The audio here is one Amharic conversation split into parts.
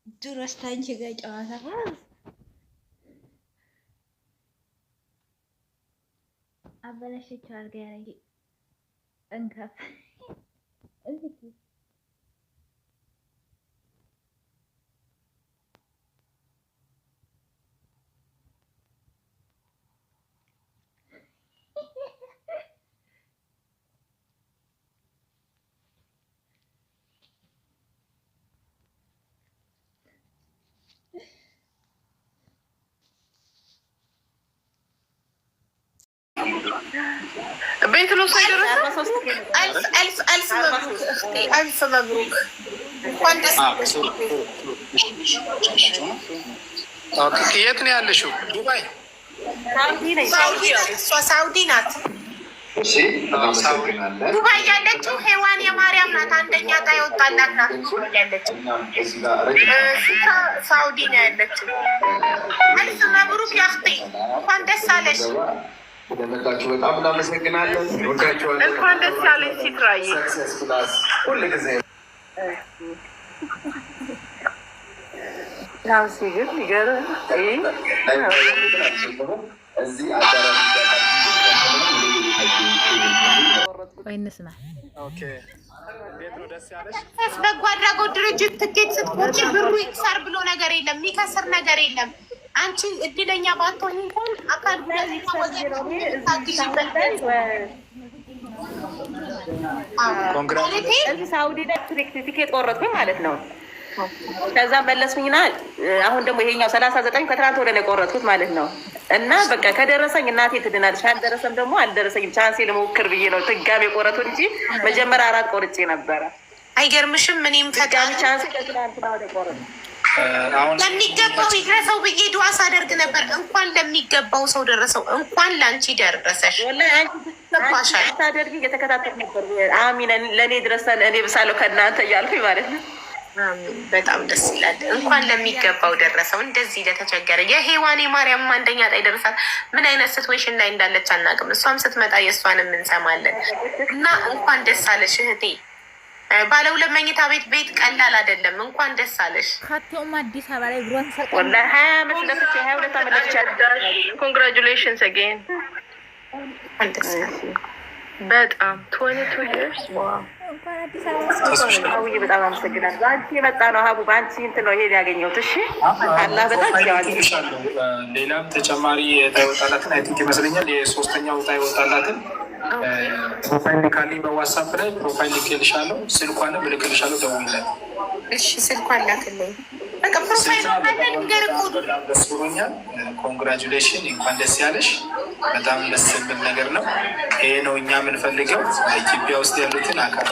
ድሮስ ታንቺ ጋር ጨዋታ አበላሸችው። አልጋ ያረጊ እንከፍ እዚህ بيت الوصيد ألف مبروك የት ነው ያለሽው? ዱባይ ሳውዲ ናት። ዱባይ ያለችው ሄዋን የማርያም ናት። አንደኛ ዕጣ የወጣላት ናት ያለችው። ሳውዲ ነው ያለችው። አልፍ መብሩክ ያክቲ እንኳን ደስ አለሽ። ስለመጣችሁ በጣም እናመሰግናለን። እንወዳችኋለን። እንኳን ደስ ያለሽ ሲትራዬ። ሁሉ ጊዜ ያው ሲግል ይገርም እዚህ አዳራሽ ወይ እንስማ። ኦኬ ቤት ነው ደስ ያለሽ። በጎ አድራጎት ድርጅት ትኬት ስትቆርጪ ብሩ ይክሰር ብሎ ነገር የለም፣ የሚከስር ነገር የለም። አንቺ እድለኛ ባትሆኝ እንኳን አካል ጉዳተኛ ሳውዲ ላይ ቲኬት ቆረጥኩኝ ማለት ነው። ከዛ መለስኩኝና አሁን ደግሞ ይሄኛው 39 ከትናንት ወደ ላይ ቆረጥኩት ማለት ነው። እና በቃ ከደረሰኝ እናቴ ትድናለች፣ ካልደረሰም ደግሞ አልደረሰኝም። ቻንሴ ልሞክር ብዬ ነው ትጋሜ ቆረጥኩት እንጂ መጀመሪያ 4 ቆርጬ ነበረ። አይገርምሽም? እኔም ትጋሜ ቻንሴ ከትናንትና ወደ ቆረጥኩት ለሚገባው ይድረሰው ብዬ ዱዓ ሳደርግ ነበር። እንኳን ለሚገባው ሰው ደረሰው፣ እንኳን ለአንቺ ደረሰሽ። ሳደርግ እየተከታተል ነበር። አሚን ለእኔ ድረሰን እኔ ብሳለሁ ከእናንተ እያልኩኝ ማለት ነው። በጣም ደስ ይላል። እንኳን ለሚገባው ደረሰው። እንደዚህ ለተቸገረ የሄዋን የማርያም አንደኛ ዕጣ ይደርሳል። ምን አይነት ሲትዌሽን ላይ እንዳለች አናውቅም። እሷም ስትመጣ የእሷንም እንሰማለን። እና እንኳን ደስ አለሽ እህቴ። ባለ 2 መኝታ ቤት ቀላል አይደለም። እንኳን ደስ አለሽ። ካቴውም አዲስ አበባ ላይ ብሮን ሰቀ ወላሂ 20 ዓመት ለፍቼ 22 ዓመት ለፍቼ ኮንግራቹሌሽንስ አጌን። በጣም 22 years ዋው። እንኳን አዲስ አበባ አውዬ በጣም አመሰግናለሁ። አንቺ የመጣ ነው ሀቡ በአንቺ እንትን ነው ይሄን ያገኘሁት። እሺ አላህ በጣም ያዋግልሻለሁ። ሌላም ተጨማሪ ታይወጣላትን አይ ቲንክ ይመስለኛል የሶስተኛው ታይወጣላትን ፕሮፋይል ልካልኝ በዋትሳፕ ላይ ፕሮፋይል ልክልሻለሁ። ስልኳንም ልክልሻለሁ። ደውይላት እሺ። ስልኳን ላክልኝ። በቃ ፕሮፋይል በጣም ደስ ብሎኛል። ኮንግራጁሌሽን፣ እንኳን ደስ ያለሽ። በጣም ደስ የሚል ነገር ነው። ይሄ ነው እኛ የምንፈልገው። ኢትዮጵያ ውስጥ ያሉትን አካል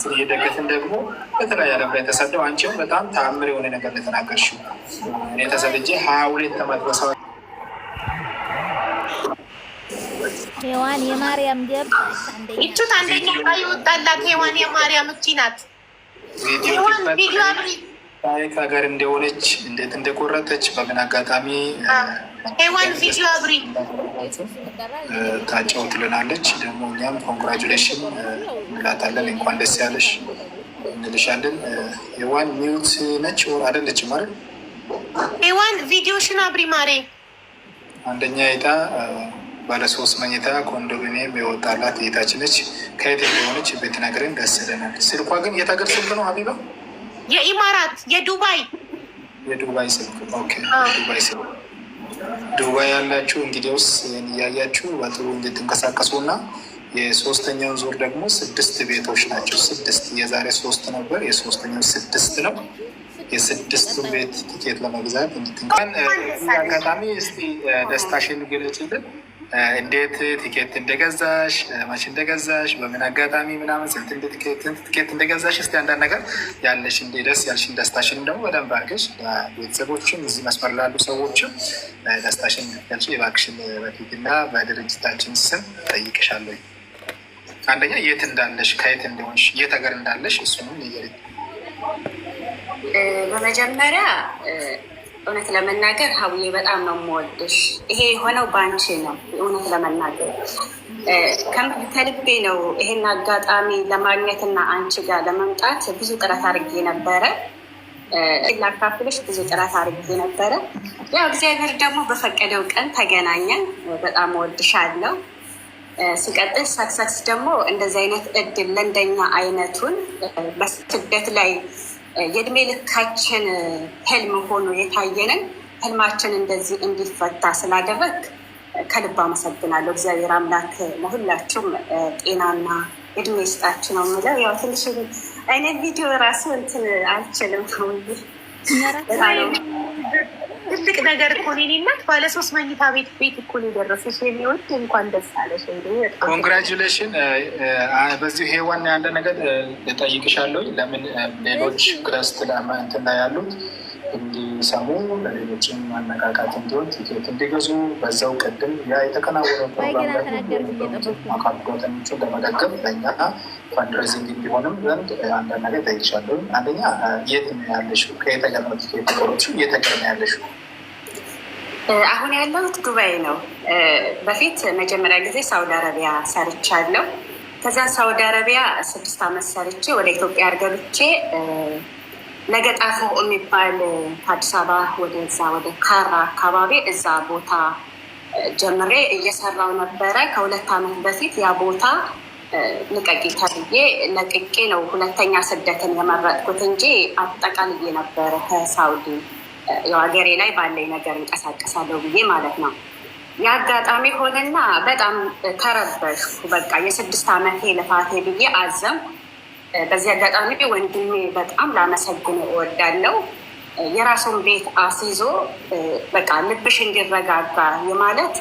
እየደገፍን ደግሞ በተለያየ ዓለም ላይ ተሰደው አንቺም በጣም ተአምር የሆነ ነገር ለተናገርሽው እኔ ተሰልጄ 22 ዓመት በሰው ሄዋን የማርያም ጀብ ይቹት አንደኛ ላይ ወጣላት። ሄዋን የማርያም እቺ ናት። ሄዋን ቪዲዮ አብሪ ታሪክ ሀገር እንደሆነች እንዴት እንደቆረጠች በምን አጋጣሚ ሄዋን ቪዲዮ አብሪ ታጫውትልናለች። ደግሞ እኛም ኮንግራጁሌሽን እንላታለን። እንኳን ደስ ያለሽ እንልሻለን። ሄዋን ሚውት ነች ወር አይደለችም ማለት ሄዋን ቪዲዮሽን አብሪ ማሬ። አንደኛ ዕጣ ባለ 3 መኝታ ኮንዶሚኒየም የወጣላት እህታችን ነች። ከየት እንደሆነች ብትነግረን ደስ ይለናል። ስልኳ ግን የት ሀገር ስልክ ነው ሀቢባ? የኢማራት የዱባይ ስልክ። ኦኬ ዱባይ ስልክ። ዱባይ ያላችሁ እንግዲያውስ እያያችሁ በጥሩ እንድትንቀሳቀሱ እና የሶስተኛውን ዙር ደግሞ 6 ቤቶች ናቸው። 6 የዛሬ 3 ነበር፣ የሶስተኛው 6 ነው። የ6ቱን ቤት ቲኬት ለመግዛት እንድትንቀን አጋጣሚ እስቲ ደስታሽን ግለጭልን። እንዴት ቲኬት እንደገዛሽ፣ መቼ እንደገዛሽ፣ በምን አጋጣሚ ምናምን ስንት ቲኬት እንደገዛሽ እስቲ አንዳንድ ነገር ያለሽ እንደ ደስ ያልሽን ደስታሽን ደግሞ በደንብ አድርገሽ ቤተሰቦችም እዚህ መስመር ላሉ ሰዎችም ደስታሽን እንድትገልጪ እባክሽን በፊትና በድርጅታችን ስም ጠይቅሻለሁ። አንደኛ የት እንዳለሽ፣ ከየት እንደሆንሽ፣ የት ሀገር እንዳለሽ እሱንም ንገሪኝ። በመጀመሪያ እውነት ለመናገር ሀቡዬ በጣም ነው የምወድሽ። ይሄ የሆነው በአንቺ ነው። እውነት ለመናገር ከልቤ ነው። ይሄን አጋጣሚ ለማግኘትና አንቺ ጋር ለመምጣት ብዙ ጥረት አድርጌ ነበረ። ላካፍልሽ ብዙ ጥረት አድርጌ ነበረ። ያው እግዚአብሔር ደግሞ በፈቀደው ቀን ተገናኘን። በጣም እወድሻለሁ። ሲቀጥል ሰክሰስ ደግሞ እንደዚህ አይነት እድል ለእንደኛ አይነቱን በስደት ላይ የእድሜ ልካችን ህልም ሆኖ የታየንን ህልማችን እንደዚህ እንዲፈታ ስላደረግ ከልብ አመሰግናለሁ። እግዚአብሔር አምላክ ለሁላችሁም ጤናና እድሜ ይስጣችሁ ነው የምለው። ያው ትንሽ አይነት ቪዲዮ ራሱ እንትን አልችልም። ትልቅ ነገር እኮ ነው። እናት ባለ 3 መኝታ ቤት እኮ ነው የደረሰሽ። የሚወድ እንኳን ደስ አለሽ። ኮንግራጁሌሽን። በዚሁ ሄዋን ያለ ነገር እጠይቅሻለሁ። ለምን ሌሎች ክርስት እንትን ላይ ያሉት እንዲሰሙ ለሌሎችም ማነቃቃት እንዲሆን ቲኬት እንዲገዙ በዛው ቅድም ያ የተከናወነው ፕሮግራም አካል ጉዳተኞችን ለመደገፍ ለእኛ ፈንድሬዚንግ እንዲሆንም ዘንድ አንዳንድ ነገር ጠይቅሻለሁ። አንደኛ የት ነው ያለሽው? ከየት ሀገር ነው ቲኬት ቆሮች? የት ሀገር ነው ያለሽው? አሁን ያለሁት ዱባይ ነው። በፊት መጀመሪያ ጊዜ ሳውዲ አረቢያ ሰርቻለሁ። ከዛ ሳውዲ አረቢያ 6 ዓመት ሰርቼ ወደ ኢትዮጵያ ገብቼ ለገጣፎ የሚባል ከአዲስ አበባ ወደዛ ወደ ካራ አካባቢ እዛ ቦታ ጀምሬ እየሰራው ነበረ። ከ2 ዓመት በፊት ያ ቦታ ልቀቂ ተብዬ ለቅቄ ነው ሁለተኛ ስደትን የመረጥኩት እንጂ አጠቃልዬ ነበረ ከሳውዲ ያው ሀገሬ ላይ ባለኝ ነገር እንቀሳቀሳለሁ ብዬ ማለት ነው። የአጋጣሚ ሆነና በጣም ተረበሽኩ። በቃ የ6 ዓመቴ ልፋቴ ብዬ አዘም። በዚህ አጋጣሚ ወንድሜ በጣም ላመሰግን እወዳለሁ። የራሱን ቤት አስይዞ በቃ ልብሽ እንዲረጋጋ የማለት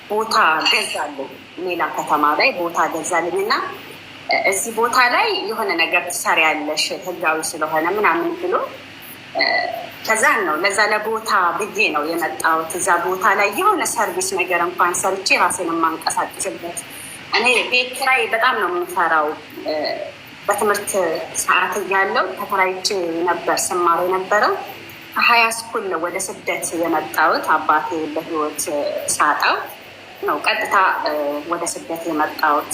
ቦታ ገዛልኝ። ሌላ ከተማ ላይ ቦታ ገዛልኝ እና እዚህ ቦታ ላይ የሆነ ነገር ትሰሪያለሽ ህጋዊ ስለሆነ ምናምን ብሎ ከዛን ነው ለዛ ለቦታ ብዬ ነው የመጣሁት። እዛ ቦታ ላይ የሆነ ሰርቪስ ነገር እንኳን ሰርቼ ራሴን የማንቀሳቀስበት። እኔ ቤት ኪራይ በጣም ነው የምፈራው። በትምህርት ሰዓት እያለው ተከራይቼ ነበር ስማር የነበረው። ከሀያ ስኩል ነው ወደ ስደት የመጣሁት። አባቴ በህይወት ሳጣው ነው ቀጥታ ወደ ስደት የመጣሁት።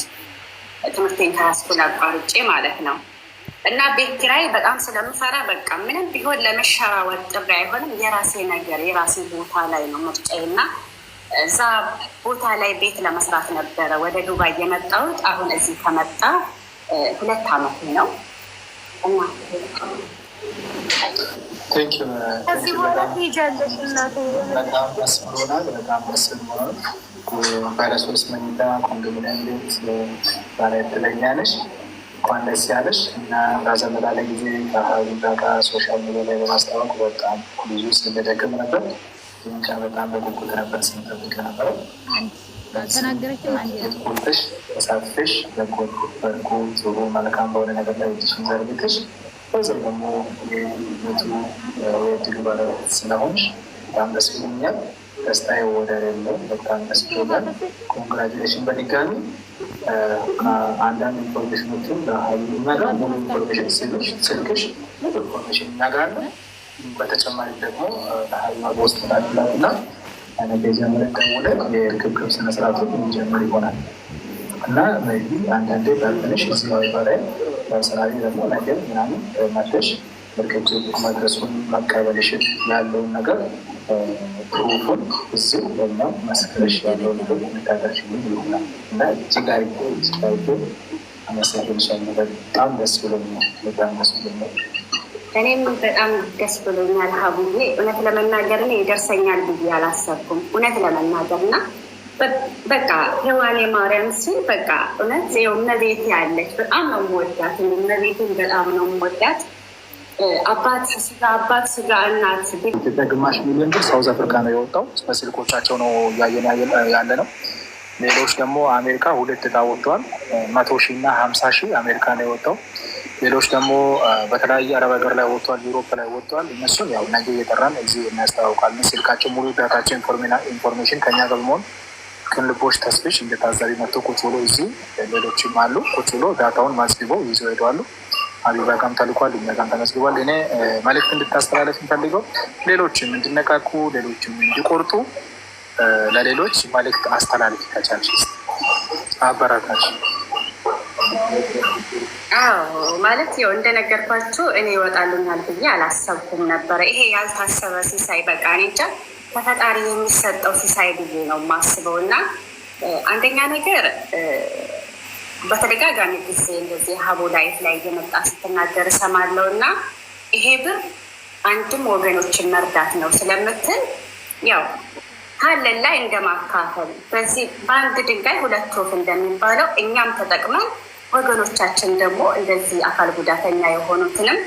ትምህርቴን ከሀያ ስኩል አቋርጬ ማለት ነው። እና ቤት ኪራይ በጣም ስለምፈራ በቃ ምንም ቢሆን ለመሸራወጥ ጥሪ አይሆንም። የራሴ ነገር የራሴ ቦታ ላይ ነው ምርጫዬ እና እዛ ቦታ ላይ ቤት ለመስራት ነበረ ወደ ዱባይ የመጣሁት። አሁን እዚህ ከመጣ 2 ዓመት ነው። ከዚህ በኋላ ትሄጃለሽ እናቴ። በጣም ደስ ብሎናል። በጣም ደስ ብሎናል። ባለ 3 መኝታ ኮንዶሚኒየም ቤት ባለ እድለኛ ነሽ። እንኳን ደስ ያለሽ እና ራዘመዳ ላይ ጊዜ ከሶሻል ሚዲያ ላይ በማስታወቅ በጣም ብዙ ስንደግም ነበር። ይህንቻ በጣም በጉጉት ነበር ስንጠብቅ ነበረ። ተናገረችሽ ተሳትፈሽ በጎ ጥሩ መልካም በሆነ ነገር ላይ እጅሽን ዘርግተሽ በዚም ደግሞ የቤቱ የድሉ ባለቤት ስለሆንሽ በጣም ደስ ብሎኛል። ደስታዬ ወደር የለውም። በጣም ደስ ብሎኛል። ኮንግራጁሌሽን በድጋሚ። አንዳንድ ኢንፎርሜሽኖችን ለሀይሉና ሙሉ ኢንፎርሜሽን ስልክሽ ኢንፎርሜሽን እናጋለ። በተጨማሪ ደግሞ ለሀይሉ በውስጥ ላላት እና ነገ ጀምረን ደውለን የርክብክብ ስነስርዓቱ የሚጀምር ይሆናል እና አንዳንዴ በትንሽ እዚህ ላይ በስራዊ ደግሞ ነገር ምናምን መለሽ ርክብክብ መድረሱን መቀበልሽን ያለውን ነገር ፕሩፉን እዚህ በኛው መስክረሽ ያለውን ነገር መታደርሽ ይሆናል እና እጅጋሪቶ አመሰግንሻለሁ። በጣም ደስ ብሎኛል። በጣም ደስ ብሎኛል። እኔም በጣም ደስ ብሎኛል ሀቡዬ። እውነት ለመናገር እኔ ይደርሰኛል ብዬ አላሰብኩም። እውነት ለመናገር እና በቃ ሔዋኔ ማርያም ሲል በቃ እውነት ው እመቤቴ ያለች በጣም ነው የምወዳት። እመቤቴን በጣም ነው የምወዳት። አባት ስጋ እናት ኢትዮጵያ ግማሽ ሚሊዮን ብር ሳውዝ አፍሪካ ነው የወጣው። በስልኮቻቸው ነው እያየን ያለ ነው። ሌሎች ደግሞ አሜሪካ 2 ዕጣ ወጥተዋል። 100,000 እና 50,000 አሜሪካ ነው የወጣው። ሌሎች ደግሞ በተለያየ አረብ ሀገር ላይ ወጥተዋል፣ ዩሮፕ ላይ ወጥተዋል። እነሱን ያው ነገ እየጠራን እዚህ እናያስተዋውቃለን። ስልካቸው ሙሉ ዳታቸው ኢንፎርሜሽን ከኛ ጋር በመሆን ክንልቦች ተስፍሽ እንደታዛቢ መጥቶ ቁጭ ብሎ እዚህ ሌሎችም አሉ ቁጭ ብሎ ዳታውን ማስግበው ይዘው ሄደዋሉ። አቢባ ጋም ተልኳል፣ እኛ ጋም ተመዝግቧል። እኔ መልዕክት እንድታስተላለፍ እንፈልገው ሌሎችም እንዲነቃቁ፣ ሌሎችም እንዲቆርጡ ለሌሎች መልዕክት አስተላልፍ ከቻልሽ አበራታች። አዎ ማለት ያው እንደነገርኳችሁ እኔ ይወጣልኛል ብዬ አላሰብኩም ነበረ። ይሄ ያልታሰበ ሲሳይ በቃ እኔ እንጃ ከፈጣሪ የሚሰጠው ሲሳይ ብዬ ነው የማስበው። እና አንደኛ ነገር በተደጋጋሚ ጊዜ እንደዚህ ሀቡ ላይፍ ላይ እየመጣ ስትናገር እሰማለሁ እና ይሄ ብር አንድም ወገኖችን መርዳት ነው ስለምትል ያው ካለን ላይ እንደማካፈል በዚህ በአንድ ድንጋይ ሁለት ወፍ እንደሚባለው እኛም ተጠቅመን ወገኖቻችን ደግሞ እንደዚህ አካል ጉዳተኛ የሆኑትንም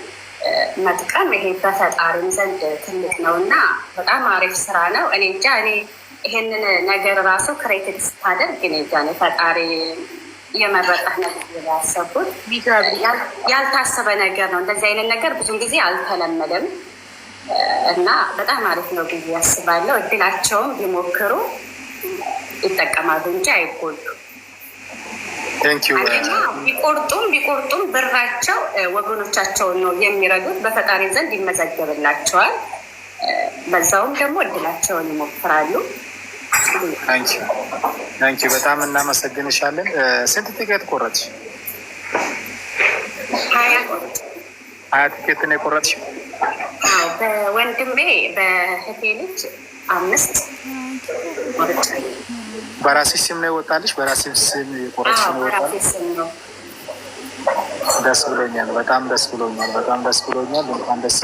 መጥቀም ይሄ በፈጣሪም ዘንድ ትልቅ ነው እና በጣም አሪፍ ስራ ነው። እኔ እንጃ እኔ ይሄንን ነገር ራሱ ክሬቲቭ ስታደርግ እኔ እንጃ ፈጣሪ የመረጠህ ነገር ያሰቡት ያልታሰበ ነገር ነው። እንደዚህ አይነት ነገር ብዙ ጊዜ አልተለመደም እና በጣም አሪፍ ነው ብዬ ያስባለሁ። እድላቸውም ቢሞክሩ ይጠቀማሉ እንጂ አይጎዱ። ቢቆርጡም ብራቸው ወገኖቻቸውን ነው የሚረዱት። በፈጣሪ ዘንድ ይመዘገብላቸዋል። በዛውም ደግሞ እድላቸውን ይሞክራሉ። ታንኪ በጣም እናመሰግንሻለን። ስንት ቲኬት ቆረጥሽ? 20 ቲኬት ነው የቆረጥሽው? በወንድሜ በህቴ ልጅ 5 በራስሽ ስም ነው ይወጣልሽ? በራስሽ ስም የቆረጥሽ ነው ይወጣል? ደስ ብሎኛል። በጣም ደስ ብሎኛል። እንኳን ደስ